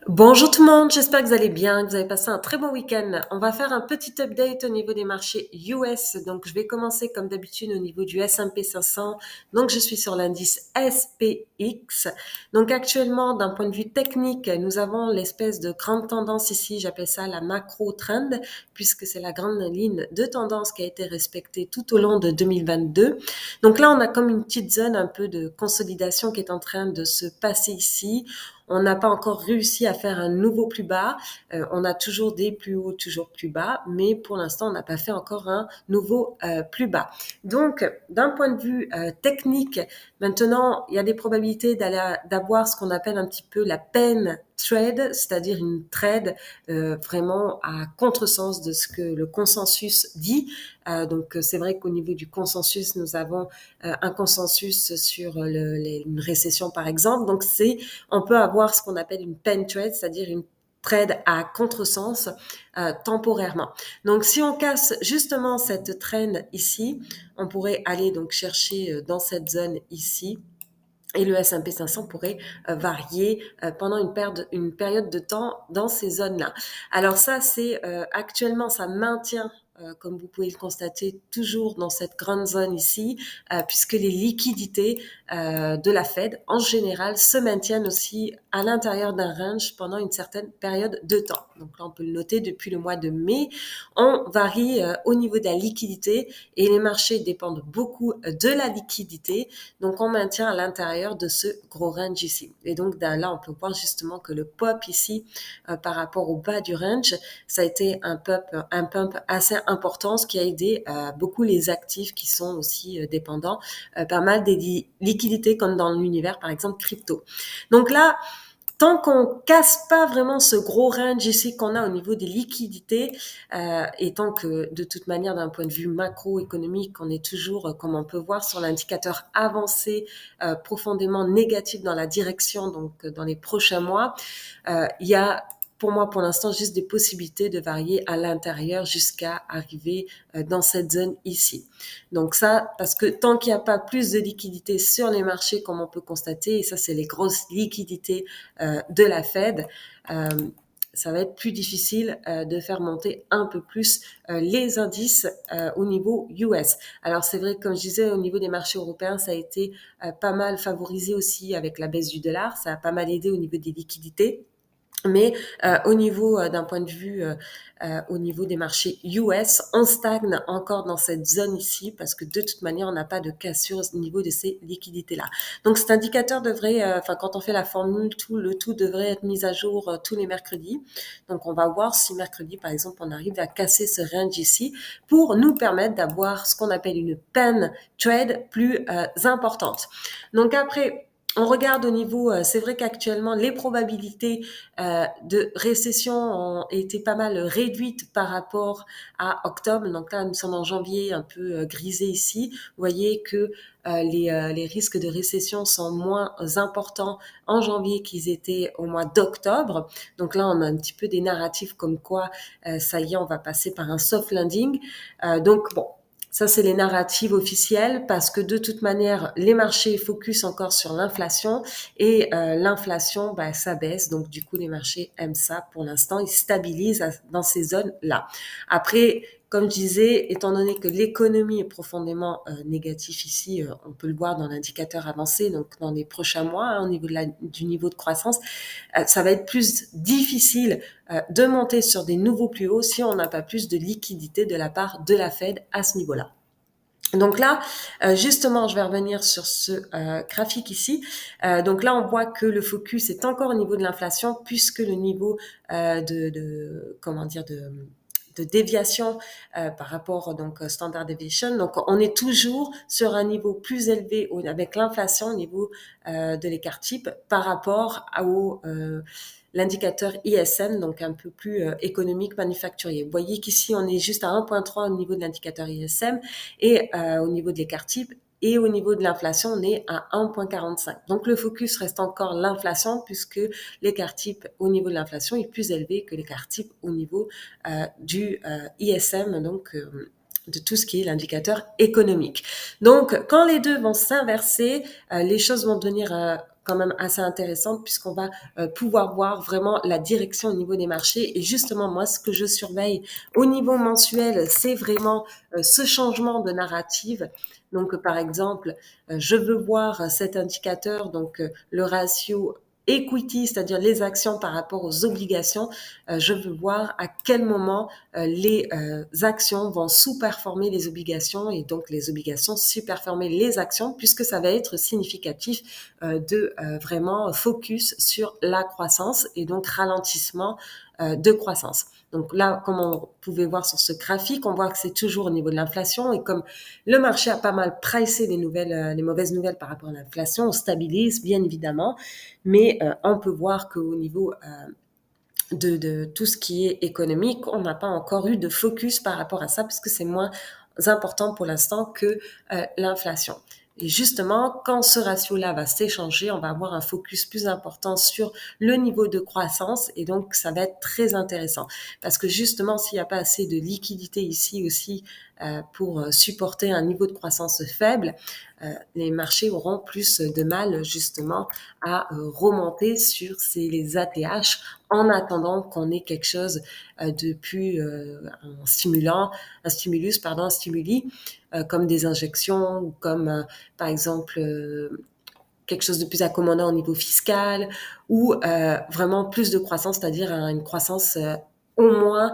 Bonjour tout le monde, j'espère que vous allez bien, que vous avez passé un très bon week-end. On va faire un petit update au niveau des marchés US. Donc, je vais commencer comme d'habitude au niveau du S&P 500. Donc, je suis sur l'indice SPX. Donc, actuellement, d'un point de vue technique, nous avons l'espèce de grande tendance ici. J'appelle ça la macro trend, puisque c'est la grande ligne de tendance qui a été respectée tout au long de 2022. Donc là, on a comme une petite zone un peu de consolidation qui est en train de se passer ici. On n'a pas encore réussi à faire un nouveau plus bas. On a toujours des plus hauts, toujours plus bas, mais pour l'instant, on n'a pas fait encore un nouveau plus bas. Donc, d'un point de vue technique, maintenant, il y a des probabilités d'avoir ce qu'on appelle un petit peu la pen trade, c'est-à-dire une trade vraiment à contresens de ce que le consensus dit. Donc, c'est vrai qu'au niveau du consensus, nous avons un consensus sur une récession, par exemple. Donc, on peut avoir ce qu'on appelle une pen trade, c'est-à-dire une trade à contresens temporairement. Donc, si on casse justement cette trend ici, on pourrait aller donc chercher dans cette zone ici. Et le S&P 500 pourrait varier pendant une période de temps dans ces zones-là. Alors ça, c'est actuellement, ça maintient comme vous pouvez le constater, toujours dans cette grande zone ici, puisque les liquidités de la Fed, en général, se maintiennent aussi à l'intérieur d'un range pendant une certaine période de temps. Donc là, on peut le noter depuis le mois de mai. On varie au niveau de la liquidité et les marchés dépendent beaucoup de la liquidité. Donc, on maintient à l'intérieur de ce gros range ici. Et donc, là, on peut voir justement que le pop ici, par rapport au bas du range, ça a été un pump assez important, ce qui a aidé beaucoup les actifs qui sont aussi dépendants pas mal des liquidités comme dans l'univers, par exemple, crypto. Donc là, tant qu'on casse pas vraiment ce gros range ici qu'on a au niveau des liquidités, et tant que de toute manière d'un point de vue macroéconomique, on est toujours, comme on peut voir sur l'indicateur avancé, profondément négatif dans la direction, donc dans les prochains mois, il y a pour moi, pour l'instant, juste des possibilités de varier à l'intérieur jusqu'à arriver dans cette zone ici. Donc ça, parce que tant qu'il n'y a pas plus de liquidités sur les marchés, comme on peut constater, et ça, c'est les grosses liquidités de la Fed, ça va être plus difficile de faire monter un peu plus les indices au niveau US. Alors c'est vrai que, comme je disais, au niveau des marchés européens, ça a été pas mal favorisé aussi avec la baisse du dollar. Ça a pas mal aidé au niveau des liquidités. Mais au niveau d'un point de vue, au niveau des marchés US, on stagne encore dans cette zone ici parce que de toute manière, on n'a pas de cassure au niveau de ces liquidités-là. Donc cet indicateur devrait, quand on fait la formule, le tout devrait être mis à jour tous les mercredis. Donc on va voir si mercredi, par exemple, on arrive à casser ce range ici pour nous permettre d'avoir ce qu'on appelle une pen trade plus importante. Donc après, on regarde au niveau, c'est vrai qu'actuellement, les probabilités de récession ont été pas mal réduites par rapport à octobre. Donc là, nous sommes en janvier, un peu grisé ici. Vous voyez que les risques de récession sont moins importants en janvier qu'ils étaient au mois d'octobre. Donc là, on a un petit peu des narratifs comme quoi, ça y est, on va passer par un soft landing. Donc bon, ça, c'est les narratives officielles parce que de toute manière, les marchés focus encore sur l'inflation et l'inflation, ça baisse. Donc, du coup, les marchés aiment ça pour l'instant. Ils stabilisent dans ces zones-là. Après, comme je disais, étant donné que l'économie est profondément négative ici, on peut le voir dans l'indicateur avancé, donc dans les prochains mois, au niveau du niveau de croissance, ça va être plus difficile de monter sur des nouveaux plus hauts si on n'a pas plus de liquidité de la part de la Fed à ce niveau-là. Donc là, justement, je vais revenir sur ce graphique ici. Donc là, on voit que le focus est encore au niveau de l'inflation puisque le niveau de déviation par rapport donc standard deviation. Donc on est toujours sur un niveau plus élevé avec l'inflation au niveau de l'écart type par rapport au l'indicateur ISM, donc un peu plus économique manufacturier. Vous voyez qu'ici on est juste à 1,3 au niveau de l'indicateur ISM et au niveau de l'écart type. Et au niveau de l'inflation, on est à 1,45. Donc, le focus reste encore l'inflation puisque l'écart type au niveau de l'inflation est plus élevé que l'écart type au niveau du ISM, donc de tout ce qui est l'indicateur économique. Donc, quand les deux vont s'inverser, les choses vont devenir quand même assez intéressante puisqu'on va pouvoir voir vraiment la direction au niveau des marchés. Et justement, moi, ce que je surveille au niveau mensuel, c'est vraiment ce changement de narrative. Donc, par exemple, je veux voir cet indicateur, donc le ratio equity, c'est-à-dire les actions par rapport aux obligations. Je veux voir à quel moment les actions vont sous-performer les obligations et donc les obligations sous-performer les actions, puisque ça va être significatif de vraiment focus sur la croissance et donc ralentissement de croissance. Donc là, comme on pouvait voir sur ce graphique, on voit que c'est toujours au niveau de l'inflation et comme le marché a pas mal pricé les mauvaises nouvelles par rapport à l'inflation, on stabilise bien évidemment, mais on peut voir qu'au niveau de tout ce qui est économique, on n'a pas encore eu de focus par rapport à ça puisque c'est moins important pour l'instant que l'inflation. Et justement, quand ce ratio-là va s'échanger, on va avoir un focus plus important sur le niveau de croissance et donc ça va être très intéressant. Parce que justement, s'il n'y a pas assez de liquidité ici aussi pour supporter un niveau de croissance faible, les marchés auront plus de mal justement à remonter sur les ATH en attendant qu'on ait quelque chose de plus un stimulus, un stimuli, comme des injections ou comme par exemple quelque chose de plus accommodant au niveau fiscal ou vraiment plus de croissance, c'est-à-dire une croissance au moins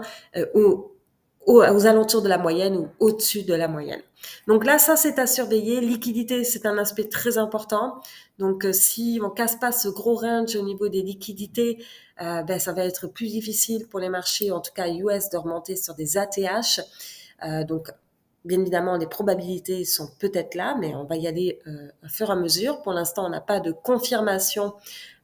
aux alentours de la moyenne ou au-dessus de la moyenne. Donc là, ça, c'est à surveiller. Liquidité, c'est un aspect très important. Donc, si on casse pas ce gros range au niveau des liquidités, ben, ça va être plus difficile pour les marchés, en tout cas US, de remonter sur des ATH. Donc, bien évidemment, les probabilités sont peut-être là, mais on va y aller à fur et à mesure. Pour l'instant, on n'a pas de confirmation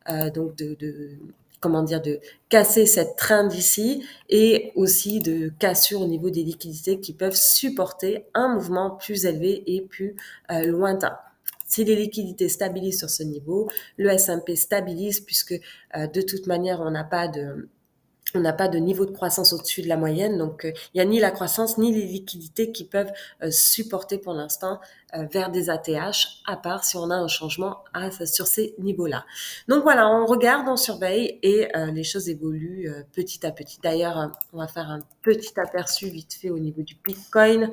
donc de casser cette trend ici et aussi de cassure au niveau des liquidités qui peuvent supporter un mouvement plus élevé et plus lointain. Si les liquidités stabilisent sur ce niveau, le S&P stabilise puisque de toute manière, on n'a pas de niveau de croissance au-dessus de la moyenne, donc il n'y a ni la croissance ni les liquidités qui peuvent supporter pour l'instant vers des ATH, à part si on a un changement sur ces niveaux-là. Donc voilà, on regarde, on surveille et les choses évoluent petit à petit. D'ailleurs, on va faire un petit aperçu vite fait au niveau du Bitcoin.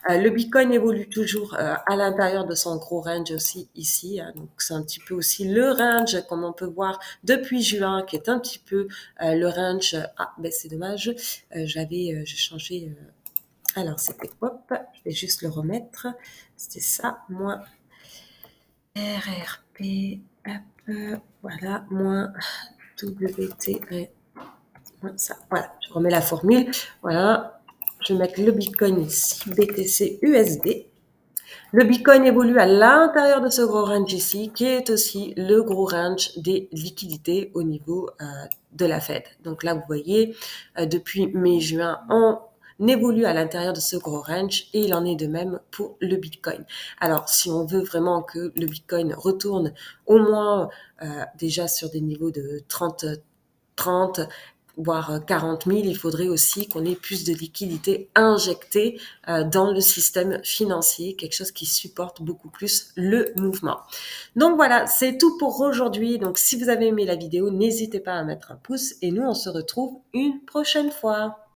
Le Bitcoin évolue toujours à l'intérieur de son gros range aussi ici. Donc c'est un petit peu aussi le range comme on peut voir depuis juin qui est un petit peu le range. Ah ben c'est dommage, j'ai changé. Alors c'était hop, je vais juste le remettre. C'était ça, moins RRP, hop, voilà, moins WT, moins ça. Voilà, je remets la formule. Voilà, je vais mettre le Bitcoin ici, BTC USD. Le Bitcoin évolue à l'intérieur de ce gros range ici, qui est aussi le gros range des liquidités au niveau de la Fed. Donc là, vous voyez, depuis mai-juin, on évolue à l'intérieur de ce gros range et il en est de même pour le Bitcoin. Alors, si on veut vraiment que le Bitcoin retourne au moins déjà sur des niveaux de 30, voire 40 000, il faudrait aussi qu'on ait plus de liquidités injectées dans le système financier, quelque chose qui supporte beaucoup plus le mouvement. Donc voilà, c'est tout pour aujourd'hui. Donc si vous avez aimé la vidéo, n'hésitez pas à mettre un pouce et nous, on se retrouve une prochaine fois.